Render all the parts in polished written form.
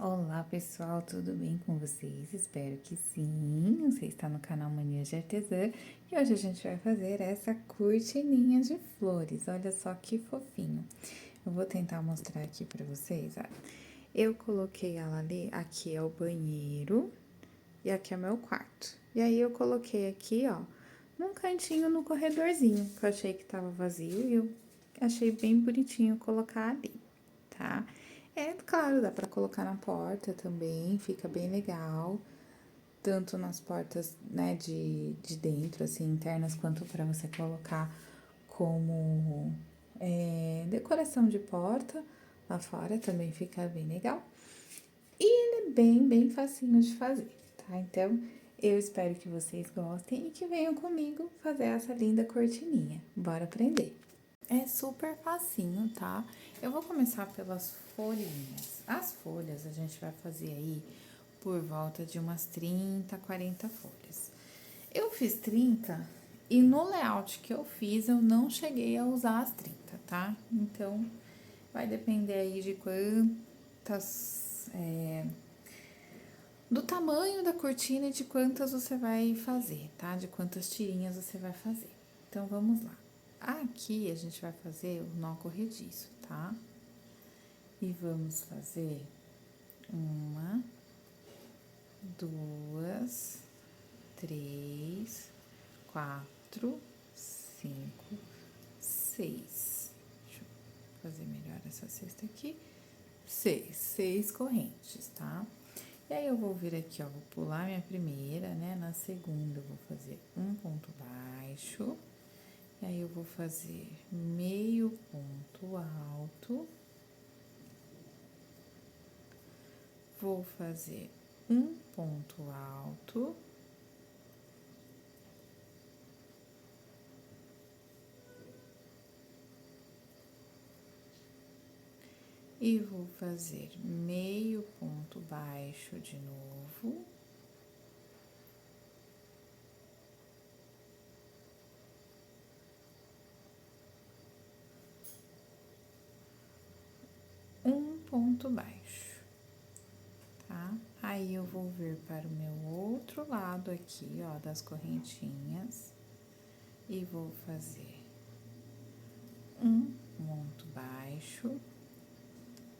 Olá pessoal, tudo bem com vocês? Espero que sim. Você está no canal Mania de Artesã e hoje a gente vai fazer essa cortininha de flores. Olha só que fofinho. Eu vou tentar mostrar aqui para vocês. Ó. Eu coloquei ela ali, aqui é o banheiro e aqui é o meu quarto. E aí eu coloquei aqui, ó, num cantinho no corredorzinho, que eu achei que tava vazio e eu achei bem bonitinho colocar ali, tá? É claro, dá pra colocar na porta também, fica bem legal. Tanto nas portas, né, de dentro, assim, internas, quanto para você colocar como decoração de porta. Lá fora também fica bem legal. E ele é bem facinho de fazer, tá? Então, eu espero que vocês gostem e que venham comigo fazer essa linda cortininha. Bora aprender! É super facinho, tá? Eu vou começar pelas folhinhas. As folhas a gente vai fazer aí por volta de umas 30, 40 folhas. Eu fiz 30 e no layout que eu fiz eu não cheguei a usar as 30, tá? Então, vai depender aí de quantas... do tamanho da cortina e de quantas você vai fazer, tá? De quantas tirinhas você vai fazer. Então, vamos lá. Aqui a gente vai fazer o nó corrediço, tá? E vamos fazer uma, duas, três, quatro, cinco, seis. Deixa eu fazer melhor essa cesta aqui. Seis correntes, tá? E aí, eu vou vir aqui, ó, vou pular minha primeira, né? Na segunda, eu vou fazer um ponto baixo. E aí, eu vou fazer meio ponto alto. Vou fazer um ponto alto. E vou fazer meio ponto baixo de novo. Um ponto baixo, tá? Aí, eu vou vir para o meu outro lado aqui, ó, das correntinhas. E vou fazer um ponto baixo,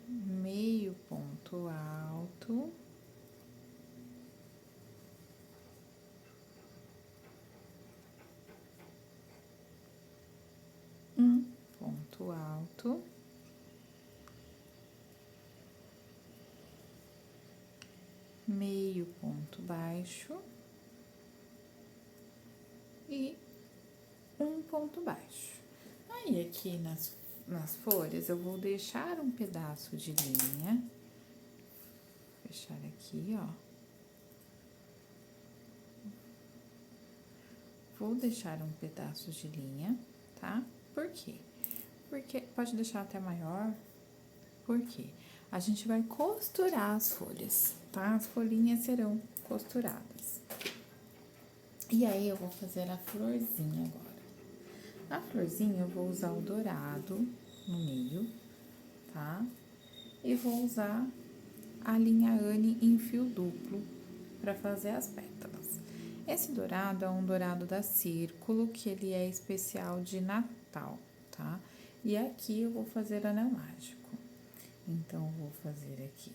meio ponto alto. Um ponto alto. Meio ponto baixo e um ponto baixo. Aí, aqui nas folhas, eu vou deixar um pedaço de linha, fechar aqui, ó. Vou deixar um pedaço de linha, tá? Por quê? Porque pode deixar até maior, porque a gente vai costurar as folhas, tá? As folhinhas serão costuradas. E aí, eu vou fazer a florzinha agora. A florzinha, eu vou usar o dourado no meio, tá? E vou usar a linha Anne em fio duplo para fazer as pétalas. Esse dourado é um dourado da Círculo, que ele é especial de Natal, tá? E aqui eu vou fazer anel mágico. Então, eu vou fazer aqui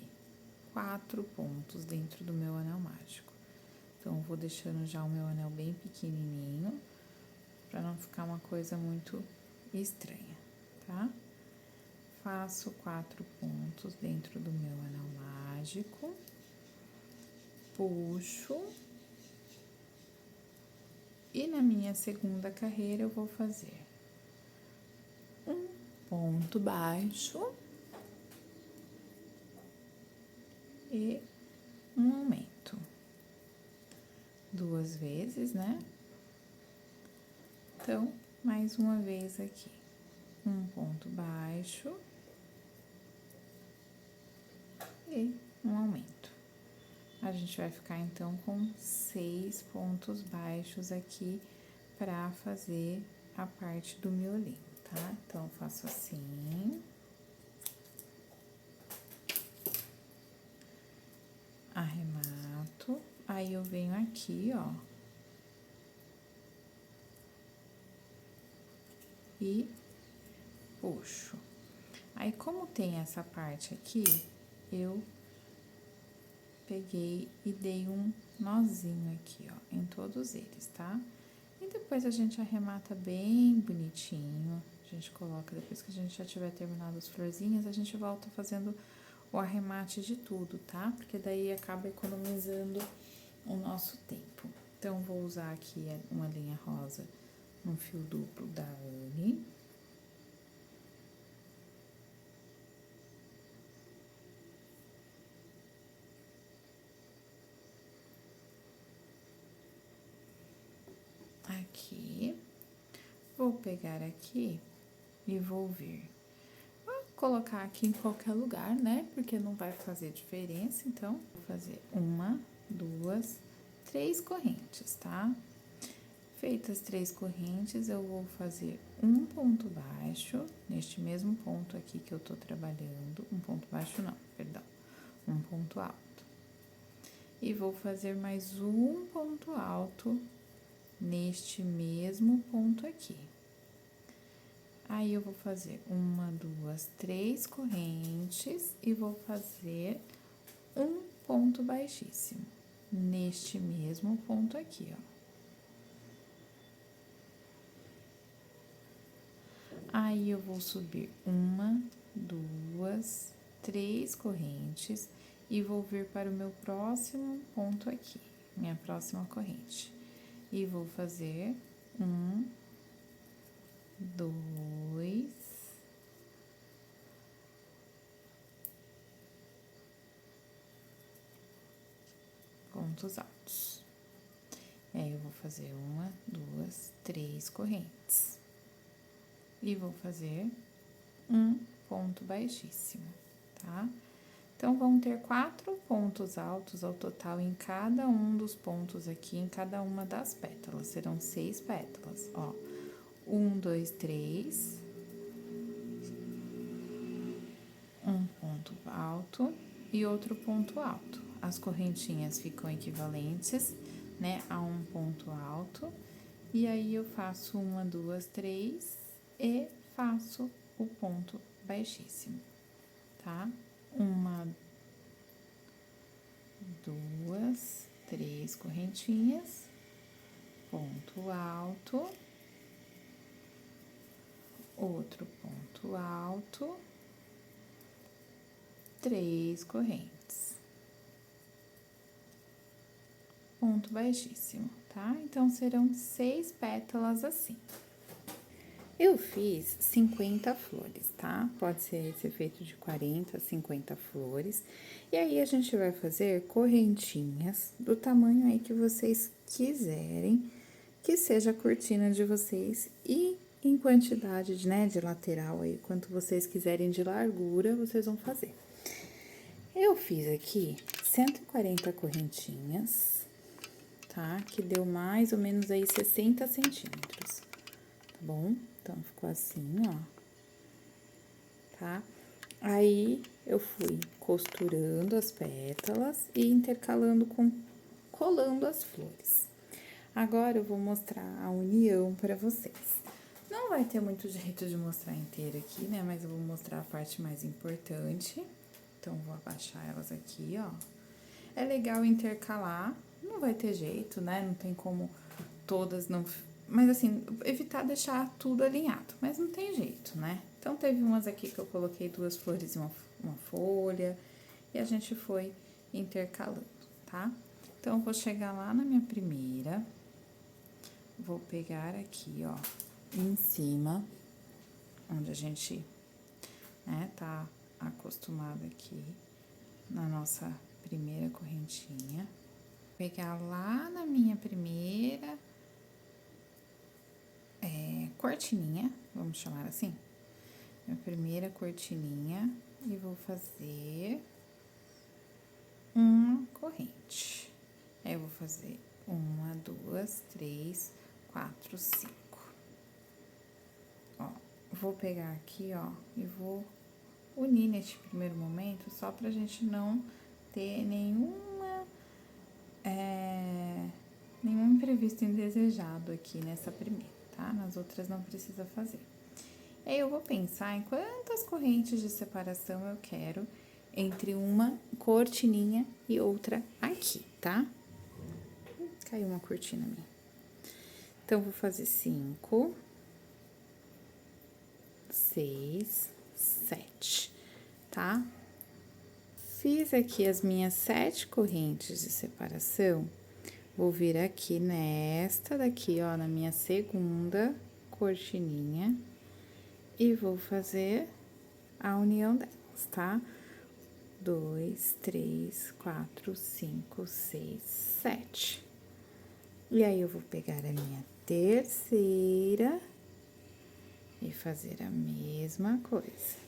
4 pontos dentro do meu anel mágico. Então, eu vou deixando já o meu anel bem pequenininho, para não ficar uma coisa muito estranha, tá? Faço 4 pontos dentro do meu anel mágico, puxo, e na minha segunda carreira eu vou fazer um ponto baixo e um aumento. 2 vezes, né? Então, mais uma vez aqui, um ponto baixo e um aumento. A gente vai ficar, então, com 6 pontos baixos aqui para fazer a parte do miolinho, tá? Então, eu faço assim. arremato, aí eu venho aqui, ó, e puxo. Aí, como tem essa parte aqui, eu peguei e dei um nozinho aqui, ó, em todos eles, tá? E depois a gente arremata bem bonitinho. A gente coloca, depois que a gente já tiver terminado as florzinhas, a gente volta fazendo o arremate de tudo, tá? Porque daí acaba economizando o nosso tempo. Então, vou usar aqui uma linha rosa no fio duplo da Anne. Aqui. Vou pegar aqui e vou vir. Vou colocar aqui em qualquer lugar, né? Porque não vai fazer diferença, então, vou fazer uma, duas, três correntes, tá? Feitas 3 correntes, eu vou fazer um ponto baixo, neste mesmo ponto aqui que eu tô trabalhando, um ponto baixo não, perdão, um ponto alto. E vou fazer mais um ponto alto neste mesmo ponto aqui. Aí, eu vou fazer uma, duas, três correntes e vou fazer um ponto baixíssimo neste mesmo ponto aqui, ó. Aí, eu vou subir uma, duas, três correntes e vou vir para o meu próximo ponto aqui, minha próxima corrente. E vou fazer um, dois, pontos altos. E aí, eu vou fazer uma, duas, três correntes. E vou fazer um ponto baixíssimo, tá? Então, vão ter 4 pontos altos ao total em cada um dos pontos aqui, em cada uma das pétalas. Serão 6 pétalas, ó. 1, 2, 3. Um ponto alto e outro ponto alto. As correntinhas ficam equivalentes, né, a um ponto alto. E aí, eu faço uma, duas, três e faço o ponto baixíssimo, tá? Uma, duas, três correntinhas, ponto alto, outro ponto alto, 3 correntes, ponto baixíssimo, tá? Então, serão 6 pétalas assim. Eu fiz 50 flores, tá? Pode ser esse efeito de 40 a 50 flores. E aí, a gente vai fazer correntinhas do tamanho aí que vocês quiserem, que seja a cortina de vocês e em quantidade, né, de lateral aí, quanto vocês quiserem de largura, vocês vão fazer. Eu fiz aqui 140 correntinhas, tá? Que deu mais ou menos aí 60 centímetros, tá bom? Então, ficou assim, ó, tá? Aí, eu fui costurando as pétalas e intercalando colando as flores. Agora, eu vou mostrar a união para vocês. Não vai ter muito jeito de mostrar inteira aqui, né? Mas eu vou mostrar a parte mais importante. Então, vou abaixar elas aqui, ó. É legal intercalar, não vai ter jeito, né? Não tem como todas não... Mas, assim, evitar deixar tudo alinhado, mas não tem jeito, né? Então, teve umas aqui que eu coloquei 2 flores e uma folha, e a gente foi intercalando, tá? Então, eu vou chegar lá na minha primeira, vou pegar aqui, ó, em cima, onde a gente, né, tá acostumado aqui, na nossa primeira correntinha, pegar lá na minha primeira cortininha, vamos chamar assim, minha primeira cortininha, e vou fazer uma corrente. Aí, eu vou fazer uma, duas, três, quatro, 5. Ó, vou pegar aqui, ó, e vou unir neste primeiro momento, só pra gente não ter nenhuma nenhum imprevisto indesejado aqui nessa primeira, tá? Nas outras não precisa fazer. E aí eu vou pensar em quantas correntes de separação eu quero entre uma cortininha e outra aqui, tá? Caiu uma cortina minha. Então, vou fazer 5, 6, 7, tá? Fiz aqui as minhas 7 correntes de separação, vou vir aqui nesta daqui, ó, na minha segunda cortininha e vou fazer a união delas, tá? 2, 3, 4, 5, 6, 7. E aí, eu vou pegar a minha terceira e fazer a mesma coisa.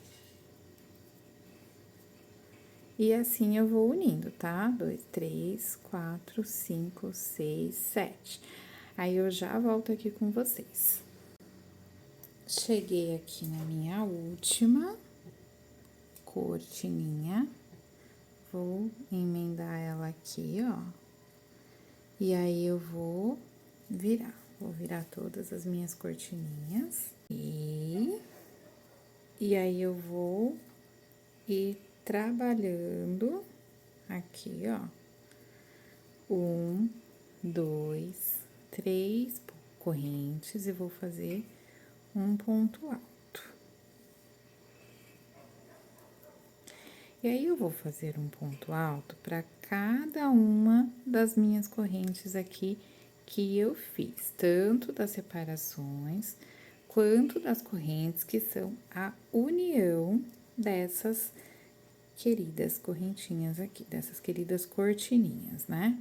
E assim eu vou unindo, tá? 2, 3, 4, 5, 6, 7. Aí, eu já volto aqui com vocês. Cheguei aqui na minha última cortininha. Vou emendar ela aqui, ó. E aí, eu vou virar todas as minhas cortininhas. E aí, eu vou ir trabalhando aqui, ó. 1, 2, 3 correntes e vou fazer um ponto alto. E aí, eu vou fazer um ponto alto para cada uma das minhas correntes aqui que eu fiz, tanto das separações quanto das correntes que são a união dessas queridas correntinhas aqui, dessas queridas cortininhas, né?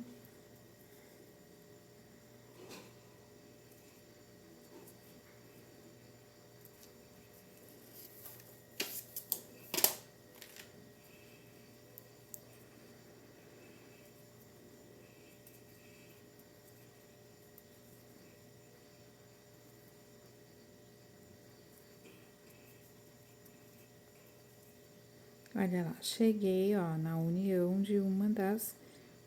Olha lá, cheguei, ó, na união de uma das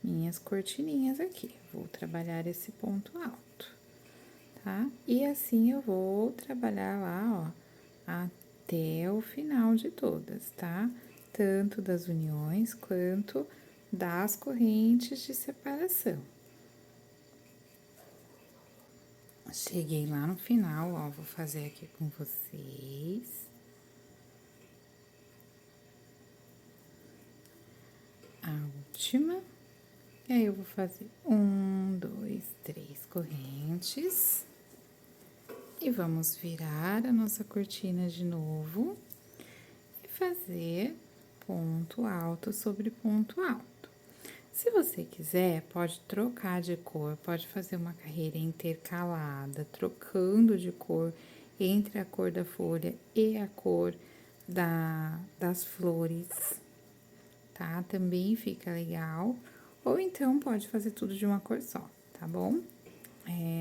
minhas cortininhas aqui. Vou trabalhar esse ponto alto, tá? E assim eu vou trabalhar lá, ó, até o final de todas, tá? Tanto das uniões quanto das correntes de separação. Cheguei lá no final, ó, vou fazer aqui com vocês. A última. E aí, eu vou fazer 1, 2, 3 correntes. E vamos virar a nossa cortina de novo. E fazer ponto alto sobre ponto alto. Se você quiser, pode trocar de cor, pode fazer uma carreira intercalada, trocando de cor entre a cor da folha e a cor das flores, tá? Também fica legal. Ou então, pode fazer tudo de uma cor só, tá bom?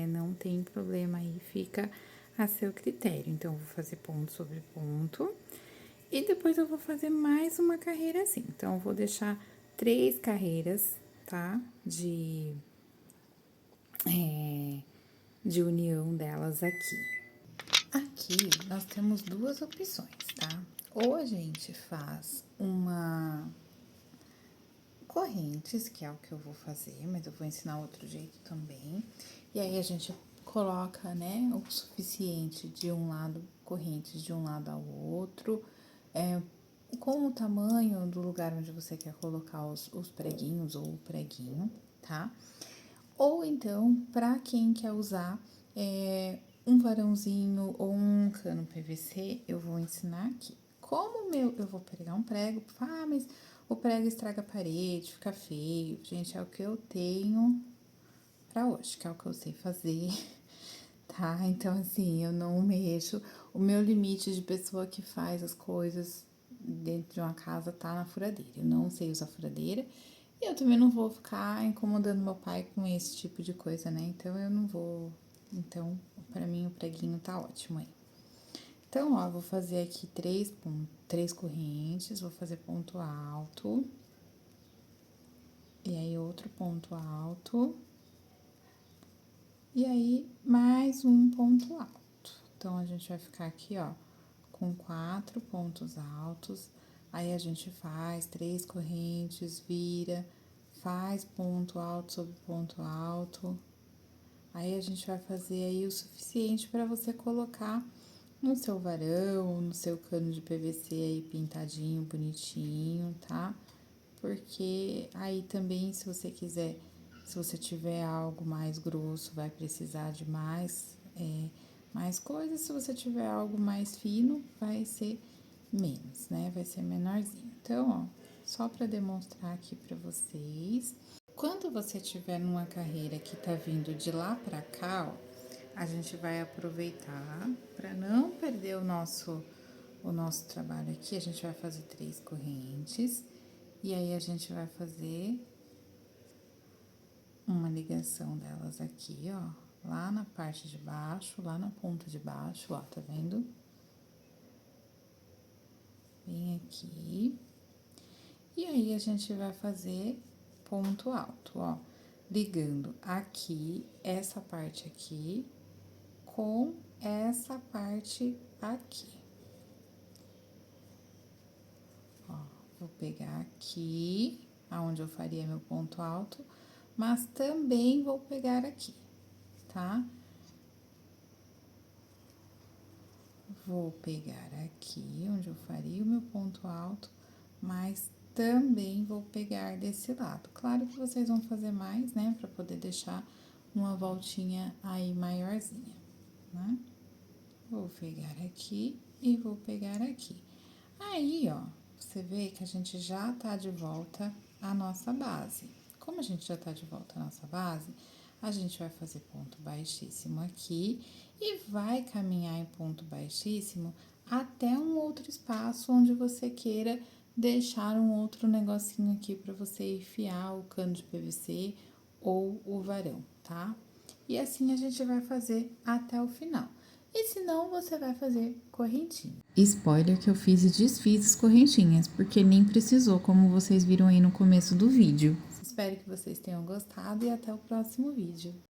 Não tem problema aí, fica a seu critério. Então, eu vou fazer ponto sobre ponto. E depois eu vou fazer mais uma carreira assim. Então, eu vou deixar 3 carreiras, tá? De união delas aqui. Aqui, nós temos 2 opções, tá? Ou a gente faz uma correntes, que é o que eu vou fazer, mas eu vou ensinar outro jeito também. E aí, a gente coloca, né, o suficiente de um lado, correntes de um lado ao outro, com o tamanho do lugar onde você quer colocar os preguinhos ou o preguinho, tá? Ou então, para quem quer usar um varãozinho ou um cano PVC, eu vou ensinar aqui. Como eu vou pegar um prego, mas o prego estraga a parede, fica feio. Gente, é o que eu tenho pra hoje, que é o que eu sei fazer, tá? Então, assim, eu não mexo. O meu limite de pessoa que faz as coisas dentro de uma casa tá na furadeira. Eu não sei usar furadeira e eu também não vou ficar incomodando meu pai com esse tipo de coisa, né? Então, eu não vou. Então, pra mim, o preguinho tá ótimo aí. Então, ó, vou fazer aqui 3 correntes, vou fazer ponto alto. E aí, outro ponto alto. E aí, mais um ponto alto. Então, a gente vai ficar aqui, ó, com 4 pontos altos. Aí, a gente faz 3 correntes, vira, faz ponto alto sobre ponto alto. Aí, a gente vai fazer aí o suficiente para você colocar no seu varão, no seu cano de PVC aí pintadinho, bonitinho, tá? Porque aí também, se você quiser, se você tiver algo mais grosso, vai precisar de mais coisas. Se você tiver algo mais fino, vai ser menos, né? Vai ser menorzinho. Então, ó, só para demonstrar aqui para vocês. Quando você tiver numa carreira que tá vindo de lá para cá, ó, a gente vai aproveitar para não perder o nosso trabalho aqui. A gente vai fazer 3 correntes e aí a gente vai fazer uma ligação delas aqui, ó, lá na parte de baixo, lá na ponta de baixo, ó, tá vendo? Bem aqui. E aí a gente vai fazer ponto alto, ó, ligando aqui, essa parte aqui com essa parte aqui. Ó, vou pegar aqui, aonde eu faria meu ponto alto, mas também vou pegar aqui, tá? Vou pegar aqui, onde eu faria o meu ponto alto, mas também vou pegar desse lado. Claro que vocês vão fazer mais, né, pra poder deixar uma voltinha aí maiorzinha, né? Vou pegar aqui e vou pegar aqui. Aí, ó, você vê que a gente já tá de volta à nossa base. Como a gente já tá de volta à nossa base, a gente vai fazer ponto baixíssimo aqui e vai caminhar em ponto baixíssimo até um outro espaço onde você queira deixar um outro negocinho aqui para você enfiar o cano de PVC ou o varão, tá? E assim a gente vai fazer até o final. E se não, você vai fazer correntinha. Spoiler que eu fiz e desfiz as correntinhas, porque nem precisou, como vocês viram aí no começo do vídeo. Espero que vocês tenham gostado e até o próximo vídeo.